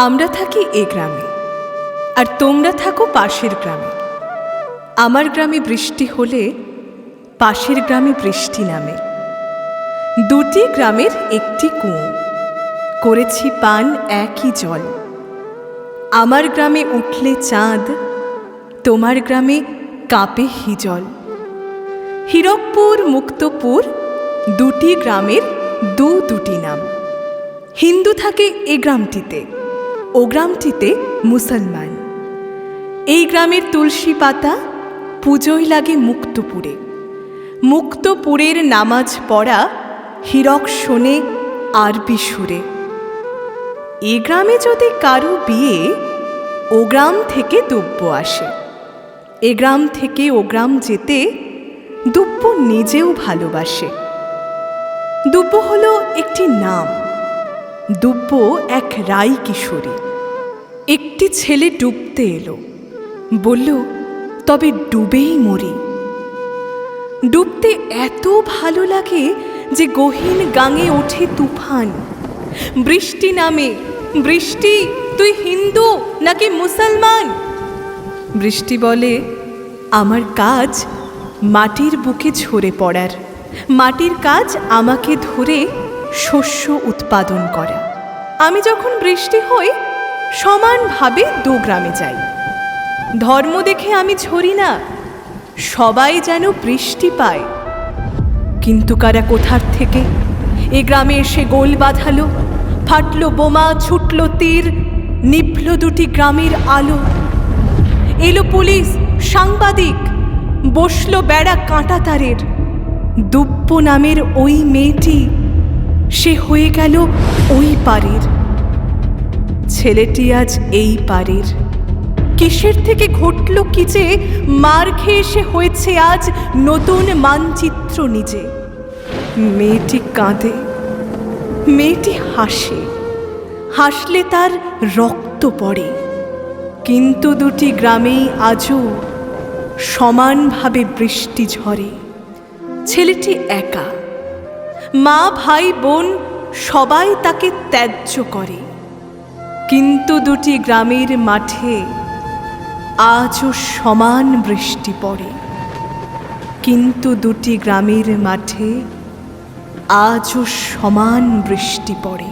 আমরা থাকি এ গ্রামে, আর তোমরা থাকো পাশের গ্রামে। আমার গ্রামে বৃষ্টি হলে পাশের গ্রামে বৃষ্টি নামে। দুটি গ্রামের একটি কুয়ো, করেছি পান একই জল। আমার গ্রামে উঠলে চাঁদ, তোমার গ্রামে কাঁপে হিজল। হীরকপুর মুক্তপুর দুটি গ্রামের দুটি নাম। হিন্দু থাকে এ গ্রামটিতে, ও গ্রামটিতে মুসলমান। এই গ্রামের তুলসী পাতা পুজোয় লাগে মুক্তপুরে। মুক্তপুরের নামাজ পড়া হীরক শোনে আরবি সুরে। এ গ্রামে যদি কারো বিয়ে, ও গ্রাম থেকে দুব্য আসে। এ গ্রাম থেকে ও গ্রাম যেতে দুব্য নিজেও ভালোবাসে। দুব্য হলো একটি নাম। দুব্য এক রাই কিশোরী। একটি ছেলে ডুবতে এলো, বলল তবে ডুবেই মরি। ডুবতে এত ভালো লাগে যে গহীন গাঙে ওঠে তুফান। বৃষ্টি নামে, বৃষ্টি তুই হিন্দু নাকি মুসলমান? বৃষ্টি বলে আমার কাজ মাটির বুকে ঝরে পড়ার। মাটির কাজ আমাকে ধরে শস্য উৎপাদন করা। আমি যখন বৃষ্টি হই সমানভাবে দু গ্রামে যাই। ধর্ম দেখে আমি ঝরি না, সবাই যেন বৃষ্টি পায়। কিন্তু কারা কোথার থেকে এ গ্রামে এসে গোল বাঁধালো, ফাটলো বোমা, ছুটলো তীর, নিভল দুটি গ্রামের আলো। এলো পুলিশ, সাংবাদিক, বসলো বেড়া কাঁটা তারের। দুব্য নামের ওই মেয়েটি, সে হয়ে গেল ওই পারের। ছেলেটি আজ এই পারের। কিসের থেকে ঘটল কি যে মার খেয়ে সে হয়েছে আজ নতুন মানচিত্র নিজে। মেয়েটি কাঁদে, মেয়েটি হাসে, হাসলে তার রক্ত পড়ে। কিন্তু দুটি গ্রামেই আজও সমানভাবে বৃষ্টি ঝরে। ছেলেটি একা, মা ভাই বোন সবাই তাকে ত্যায্য করে। কিন্তু দুটি গ্রামের মাঠে আজও সমান বৃষ্টি পড়ে। কিন্তু দুটি গ্রামের মাঠে আজও সমান বৃষ্টি পড়ে।